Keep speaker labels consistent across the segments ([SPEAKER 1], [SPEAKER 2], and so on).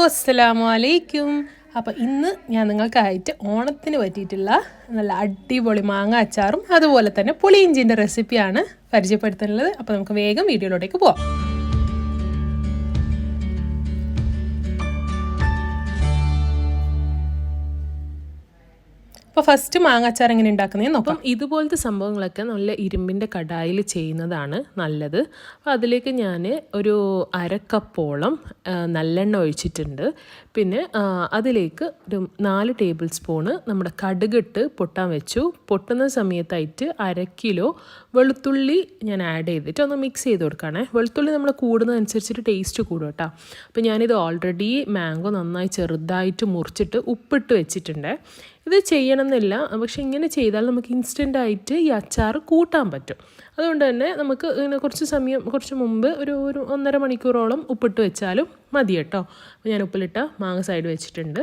[SPEAKER 1] അസ്സലാമലൈക്കും. അപ്പോൾ ഇന്ന് ഞാൻ നിങ്ങൾക്കായിട്ട് ഓണത്തിന് പറ്റിയിട്ടുള്ള നല്ല അടിപൊളി മാങ്ങ അച്ചാറും അതുപോലെ തന്നെ പുളിയിഞ്ചിൻ്റെ റെസിപ്പിയാണ് പരിചയപ്പെടുത്തുന്നത്. അപ്പോൾ നമുക്ക് വേഗം വീഡിയോയിലോട്ടേക്ക് പോവാം. അപ്പോൾ ഫസ്റ്റ് മാങ്ങ അച്ചാർ എങ്ങനെ ഉണ്ടാക്കുന്നതെന്ന് നോക്കാം.
[SPEAKER 2] ഇതുപോലത്തെ സംഭവങ്ങളൊക്കെ നല്ല ഇരുമ്പിൻ്റെ കടായിൽ ചെയ്യുന്നതാണ് നല്ലത്. അപ്പോൾ അതിലേക്ക് ഞാൻ ഒരു അരക്കപ്പോളം നല്ലെണ്ണ ഒഴിച്ചിട്ടുണ്ട്. പിന്നെ അതിലേക്ക് ഒരു 4 ടേബിൾ സ്പൂണ് നമ്മുടെ കടുകിട്ട് പൊട്ടാൻ വെച്ചു. പൊട്ടുന്ന സമയത്തായിട്ട് 1/2 കിലോ വെളുത്തുള്ളി ഞാൻ ആഡ് ചെയ്തിട്ട് ഒന്ന് മിക്സ് ചെയ്ത് കൊടുക്കുകയാണേ. വെളുത്തുള്ളി നമ്മൾ കൂടുന്നതനുസരിച്ചിട്ട് ടേസ്റ്റ് കൂടും കേട്ടോ. അപ്പോൾ ഞാനിത് ഓൾറെഡി മാംഗോ നന്നായി ചെറുതായിട്ട് മുറിച്ചിട്ട് ഉപ്പിട്ട് വെച്ചിട്ടുണ്ട്. ഇത് ചെയ്യണമെന്നില്ല, പക്ഷെ ഇങ്ങനെ ചെയ്താൽ നമുക്ക് ഇൻസ്റ്റൻ്റായിട്ട് ഈ അച്ചാർ കൂട്ടാൻ പറ്റും. അതുകൊണ്ട് തന്നെ നമുക്ക് ഇങ്ങനെ കുറച്ച് മുമ്പ് ഒരു 1.5 മണിക്കൂറോളം ഉപ്പിട്ട് വെച്ചാലും മതി കേട്ടോ. അപ്പോൾ ഞാൻ ഉപ്പിലിട്ട മാങ്ങ സൈഡ് വെച്ചിട്ടുണ്ട്.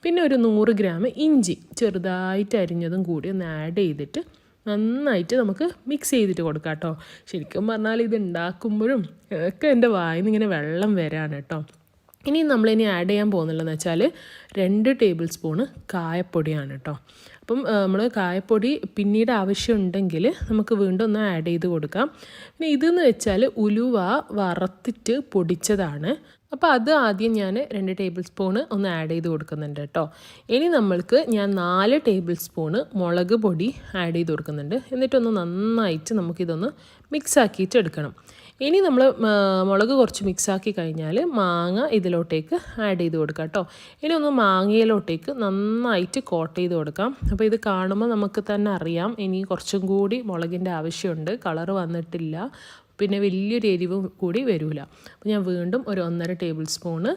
[SPEAKER 2] പിന്നെ ഒരു 100 ഗ്രാം ഇഞ്ചി ചെറുതായിട്ട് അരിഞ്ഞതും കൂടി ഒന്ന് ആഡ് ചെയ്തിട്ട് നന്നായിട്ട് നമുക്ക് മിക്സ് ചെയ്തിട്ട് കൊടുക്കാം കേട്ടോ. ശരിക്കും പറഞ്ഞാൽ ഇത് ഉണ്ടാക്കുമ്പോഴും ഒക്കെ എൻ്റെ വായിൽ നിന്ന് ഇങ്ങനെ വെള്ളം വരാണ് കേട്ടോ. ഇനി നമ്മളിനി ആഡ് ചെയ്യാൻ പോകുന്നുള്ളതെന്ന് വെച്ചാൽ 2 ടേബിൾ സ്പൂണ് കായപ്പൊടിയാണ് കേട്ടോ. അപ്പം നമ്മൾ കായപ്പൊടി പിന്നീട് ആവശ്യമുണ്ടെങ്കിൽ നമുക്ക് വീണ്ടും ഒന്ന് ആഡ് ചെയ്ത് കൊടുക്കാം. പിന്നെ ഇതെന്ന് വെച്ചാൽ ഉലുവ വറുത്തിട്ട് പൊടിച്ചതാണ്. അപ്പോൾ അത് ആദ്യം ഞാൻ 2 ടേബിൾ സ്പൂണ് ഒന്ന് ആഡ് ചെയ്ത് കൊടുക്കുന്നുണ്ട് കേട്ടോ. ഇനി ഞാൻ 4 ടേബിൾ സ്പൂണ് മുളക് പൊടി ആഡ് ചെയ്ത് കൊടുക്കുന്നുണ്ട്. എന്നിട്ടൊന്ന് നന്നായിട്ട് നമുക്കിതൊന്ന് മിക്സ് ആക്കിയിട്ട് എടുക്കണം. ഇനി നമ്മൾ മുളക് കുറച്ച് മിക്സാക്കി കഴിഞ്ഞാൽ മാങ്ങ ഇതിലോട്ടേക്ക് ആഡ് ചെയ്ത് കൊടുക്കാം കേട്ടോ. ഇനി ഒന്ന് മാങ്ങയിലോട്ടേക്ക് നന്നായിട്ട് കോട്ട് ചെയ്ത് കൊടുക്കാം. അപ്പോൾ ഇത് കാണുമ്പോൾ നമുക്ക് തന്നെ അറിയാം ഇനി കുറച്ചും കൂടി മുളകിൻ്റെ ആവശ്യമുണ്ട്. കളറ് വന്നിട്ടില്ല, പിന്നെ വലിയൊരു എരിവും കൂടി വരില്ല. അപ്പോൾ ഞാൻ വീണ്ടും ഒരു 1.5 ടേബിൾ സ്പൂണ്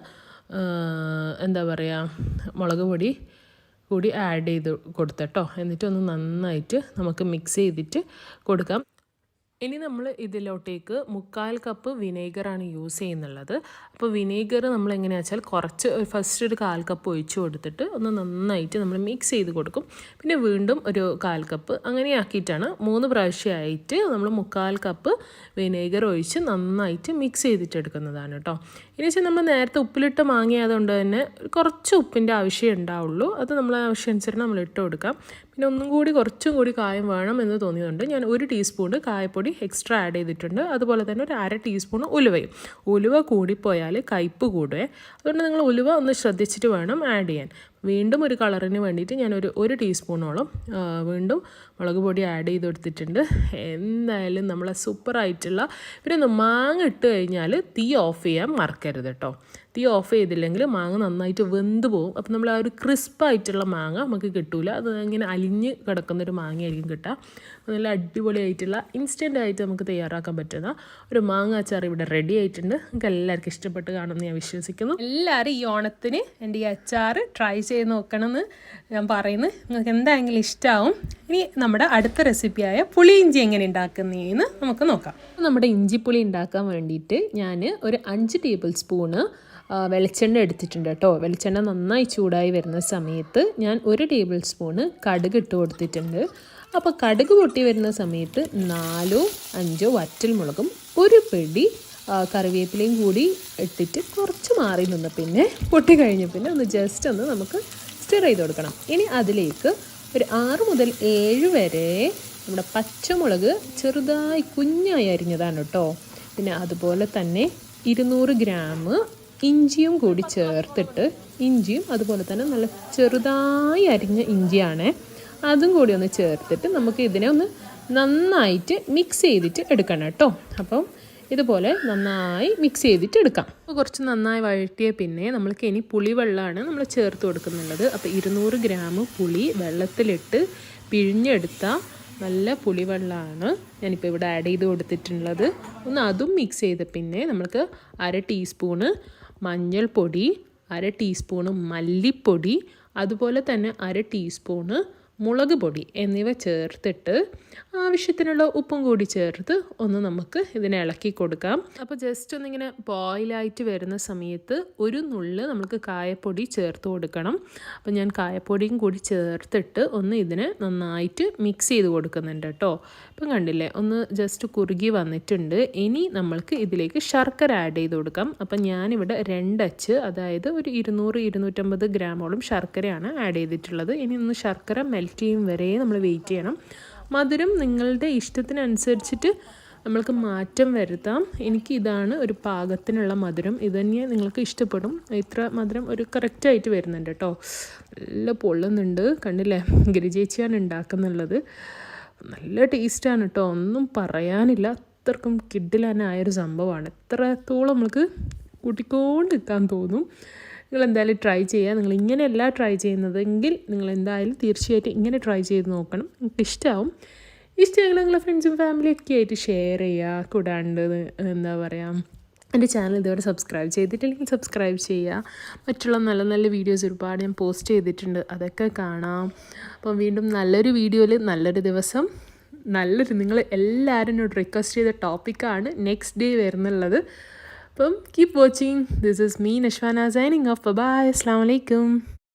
[SPEAKER 2] മുളക് പൊടി കൂടി ആഡ് ചെയ്ത് കൊടുത്തട്ടോ. എന്നിട്ടൊന്ന് നന്നായിട്ട് നമുക്ക് മിക്സ് ചെയ്തിട്ട് കൊടുക്കാം. ഇനി നമ്മൾ ഇതിലോട്ടേക്ക് 1/4 കപ്പ് വിനേഗറാണ് യൂസ് ചെയ്യുന്നുള്ളത്. അപ്പോൾ വിനേഗർ നമ്മൾ എങ്ങനെയാണെന്ന് വെച്ചാൽ കുറച്ച് ഫസ്റ്റ് ഒരു 1/4 കപ്പ് ഒഴിച്ച് കൊടുത്തിട്ട് ഒന്ന് നന്നായിട്ട് നമ്മൾ മിക്സ് ചെയ്ത് കൊടുക്കും. പിന്നെ വീണ്ടും ഒരു 1/4 കപ്പ് അങ്ങനെ ആക്കിയിട്ടാണ് 3 പ്രാവശ്യമായിട്ട് നമ്മൾ 1/4 കപ്പ് വിനേഗർ ഒഴിച്ച് നന്നായിട്ട് മിക്സ് ചെയ്തിട്ട് എടുക്കുന്നതാണ് കേട്ടോ. ഇനി വെച്ചാൽ നമ്മൾ നേരത്തെ ഉപ്പിലിട്ട് മാങ്ങിയതുകൊണ്ട് തന്നെ കുറച്ച് ഉപ്പിൻ്റെ ആവശ്യം ഉണ്ടാവുള്ളൂ. അത് നമ്മളെ ആവശ്യമനുസരിച്ച് നമ്മൾ ഇട്ട് കൊടുക്കാം. പിന്നെ ഒന്നും കൂടി കുറച്ചും കൂടി കായം വേണം എന്ന് തോന്നിയതുകൊണ്ട് ഞാൻ 1 ടീസ്പൂൺ കായപ്പൊടി എക്സ്ട്രാ ആഡ് ചെയ്തിട്ടുണ്ട്. അതുപോലെ തന്നെ ഒരു 1/2 ടീസ്പൂൺ ഉലുവയും. ഉലുവ കൂടിപ്പോയാൽ കയ്പ്പ് കൂടുവേ. അതുകൊണ്ട് നിങ്ങൾ ഉലുവ ഒന്ന് ശ്രദ്ധിച്ചിട്ട് വേണം ആഡ് ചെയ്യാൻ. വീണ്ടും ഒരു കളറിന് വേണ്ടിയിട്ട് ഞാൻ ഒരു ടീസ്പൂണോളം വീണ്ടും മുളക് പൊടി ആഡ് ചെയ്ത് കൊടുത്തിട്ടുണ്ട്. എന്തായാലും നമ്മളെ സൂപ്പറായിട്ടുള്ള പിന്നെ മാങ്ങ ഇട്ട് കഴിഞ്ഞാൽ തീ ഓഫ് ചെയ്യാൻ മറക്കരുത് കേട്ടോ. തീ ഓഫ് ചെയ്തില്ലെങ്കിൽ മാങ്ങ നന്നായിട്ട് വെന്ത് പോകും. അപ്പം നമ്മൾ ആ ഒരു ക്രിസ്പായിട്ടുള്ള മാങ്ങ നമുക്ക് കിട്ടില്ല. അത് ഇങ്ങനെ അലിഞ്ഞ് കിടക്കുന്നൊരു മാങ്ങയായിരിക്കും കിട്ടുക. നല്ല അടിപൊളിയായിട്ടുള്ള ഇൻസ്റ്റൻ്റായിട്ട് നമുക്ക് തയ്യാറാക്കാൻ പറ്റുന്ന ഒരു മാങ്ങ അച്ചാർ ഇവിടെ റെഡി ആയിട്ടുണ്ട്. നിങ്ങൾക്ക് എല്ലാവർക്കും ഇഷ്ടപ്പെട്ട് കാണുമെന്ന് ഞാൻ വിശ്വസിക്കുന്നു.
[SPEAKER 1] എല്ലാവരും ഈ ഓണത്തിന് എൻ്റെ ഈ അച്ചാർ ട്രൈ ചെയ്ത് നോക്കണമെന്ന് ഞാൻ പറയുന്നത്. നിങ്ങൾക്ക് എന്തായെങ്കിലും ഇഷ്ടമാവും. ഇനി നമ്മുടെ അടുത്ത റെസിപ്പിയായ പുളിയിഞ്ചി എങ്ങനെ ഉണ്ടാക്കുന്നതെന്ന് നമുക്ക് നോക്കാം.
[SPEAKER 2] നമ്മുടെ ഇഞ്ചിപ്പുളി ഉണ്ടാക്കാൻ വേണ്ടിയിട്ട് ഞാൻ ഒരു 5 ടേബിൾ സ്പൂണ് വെളിച്ചെണ്ണ എടുത്തിട്ടുണ്ട് കേട്ടോ. വെളിച്ചെണ്ണ നന്നായി ചൂടായി വരുന്ന സമയത്ത് ഞാൻ 1 ടേബിൾ സ്പൂണ് കടുക് ഇട്ട് കൊടുത്തിട്ടുണ്ട്. അപ്പോൾ കടുക് പൊട്ടി വരുന്ന സമയത്ത് 4-5 വറ്റൽ മുളകും 1 പിടി കറിവേപ്പിലയും കൂടി ഇട്ടിട്ട് കുറച്ച് മാറി നിന്ന് പിന്നെ പൊട്ടി കഴിഞ്ഞ് പിന്നെ ഒന്ന് ജസ്റ്റ് ഒന്ന് നമുക്ക് സ്റ്റിർ ചെയ്ത് കൊടുക്കണം. ഇനി അതിലേക്ക് ഒരു 6 മുതൽ 7 വരെ നമ്മുടെ പച്ചമുളക് ചെറുതായി കുഞ്ഞായി അരിഞ്ഞതാണ് കേട്ടോ. പിന്നെ അതുപോലെ തന്നെ 200 ഗ്രാം ഇഞ്ചിയും കൂടി ചേർത്തിട്ട്, ഇഞ്ചിയും അതുപോലെ തന്നെ നല്ല ചെറുതായി അരിഞ്ഞ ഇഞ്ചിയാണ്, അതും കൂടി ഒന്ന് ചേർത്തിട്ട് നമുക്ക് ഇതിനെ ഒന്ന് നന്നായിട്ട് മിക്സ് ചെയ്തിട്ട് എടുക്കണം കേട്ടോ. അപ്പം ഇതുപോലെ നന്നായി മിക്സ് ചെയ്തിട്ട് എടുക്കാം. അപ്പോൾ കുറച്ച് നന്നായി വഴറ്റിയ പിന്നെ നമ്മൾക്ക് ഇനി പുളിവെള്ളമാണ് നമ്മൾ ചേർത്ത് കൊടുക്കുന്നുള്ളത്. അപ്പോൾ 200 ഗ്രാം പുളി വെള്ളത്തിലിട്ട് പിഴിഞ്ഞെടുത്ത നല്ല പുളിവെള്ളമാണ് ഞാനിപ്പോൾ ഇവിടെ ആഡ് ചെയ്ത് കൊടുത്തിട്ടുള്ളത്. ഒന്ന് അതും മിക്സ് ചെയ്ത പിന്നെ നമുക്ക് 1/2 ടീസ്പൂണ് മഞ്ഞൾപ്പൊടി, 1/2 ടീസ്പൂണ് മല്ലിപ്പൊടി, അതുപോലെ തന്നെ 1/2 ടീസ്പൂണ് മുളക് പൊടി എന്നിവ ചേർത്തിട്ട് ആവശ്യത്തിനുള്ള ഉപ്പും കൂടി ചേർത്ത് ഒന്ന് നമുക്ക് ഇതിനെ ഇളക്കി കൊടുക്കാം. അപ്പോൾ ജസ്റ്റ് ഒന്നിങ്ങനെ ബോയിലായിട്ട് വരുന്ന സമയത്ത് ഒരു നുള്ള് നമുക്ക് കായപ്പൊടി ചേർത്ത് കൊടുക്കണം. അപ്പോൾ ഞാൻ കായപ്പൊടിയും കൂടി ചേർത്തിട്ട് ഒന്ന് ഇതിനെ നന്നായിട്ട് മിക്സ് ചെയ്ത് കൊടുക്കുന്നുണ്ട് കേട്ടോ. അപ്പം കണ്ടില്ലേ, ഒന്ന് ജസ്റ്റ് കുറുകി വന്നിട്ടുണ്ട്. ഇനി നമ്മൾക്ക് ഇതിലേക്ക് ശർക്കര ആഡ് ചെയ്ത് കൊടുക്കാം. അപ്പം ഞാനിവിടെ 2 അച്ച്, അതായത് ഒരു 200-250 ഗ്രാമോളം ശർക്കരയാണ് ആഡ് ചെയ്തിട്ടുള്ളത്. ഇനി ഒന്ന് ശർക്കര മെൽറ്റ് ചെയ്യും വരെ നമ്മൾ വെയിറ്റ് ചെയ്യണം. മധുരം നിങ്ങളുടെ ഇഷ്ടത്തിനനുസരിച്ചിട്ട് നമ്മൾക്ക് മാറ്റം വരുത്താം. എനിക്ക് ഇതാണ് ഒരു പാകത്തിനുള്ള മധുരം. ഇത് തന്നെ നിങ്ങൾക്ക് ഇഷ്ടപ്പെടും. ഇത്ര മധുരം ഒരു കറക്റ്റായിട്ട് വരുന്നുണ്ട് കേട്ടോ. നല്ല പൊള്ളുന്നുണ്ട്, കണ്ടില്ലേ, ഗിരിജേച്ചിയാണ് ഉണ്ടാക്കുന്നുള്ളത്. നല്ല ടേസ്റ്റാണ് കേട്ടോ, ഒന്നും പറയാനില്ല. അത്രക്കും കിഡിലാനായൊരു സംഭവമാണ്. എത്രത്തോളം നമുക്ക് കൂട്ടിക്കൊണ്ട് നിൽക്കാൻ തോന്നും. നിങ്ങൾ എന്തായാലും ട്രൈ ചെയ്യുക. നിങ്ങൾ ഇങ്ങനെയല്ല ട്രൈ ചെയ്യുന്നതെങ്കിൽ നിങ്ങൾ എന്തായാലും തീർച്ചയായിട്ടും ഇങ്ങനെ ട്രൈ ചെയ്ത് നോക്കണം. നിങ്ങൾക്ക് ഇഷ്ടമാവും. ഇഷ്ടമെങ്കിൽ നിങ്ങളെ ഫ്രണ്ട്സും ഫാമിലിയൊക്കെ ആയിട്ട് ഷെയർ ചെയ്യുക. കൂടാണ്ട് എന്താ പറയുക, എൻ്റെ ചാനൽ ഇതുവരെ സബ്സ്ക്രൈബ് ചെയ്തിട്ടില്ലെങ്കിൽ സബ്സ്ക്രൈബ് ചെയ്യുക. മറ്റുള്ള നല്ല നല്ല വീഡിയോസ് ഒരുപാട് ഞാൻ പോസ്റ്റ് ചെയ്തിട്ടുണ്ട്, അതൊക്കെ കാണാം. അപ്പം വീണ്ടും നല്ലൊരു വീഡിയോയിൽ നല്ലൊരു ദിവസം, നിങ്ങൾ എല്ലാവരും എന്നോട് റിക്വസ്റ്റ് ചെയ്ത ടോപ്പിക്കാണ് നെക്സ്റ്റ് ഡേ വരുന്നുള്ളത്. അപ്പം keep watching. This is me Nashwana signing off. Bye. അസ്സലാമു അലൈക്കും.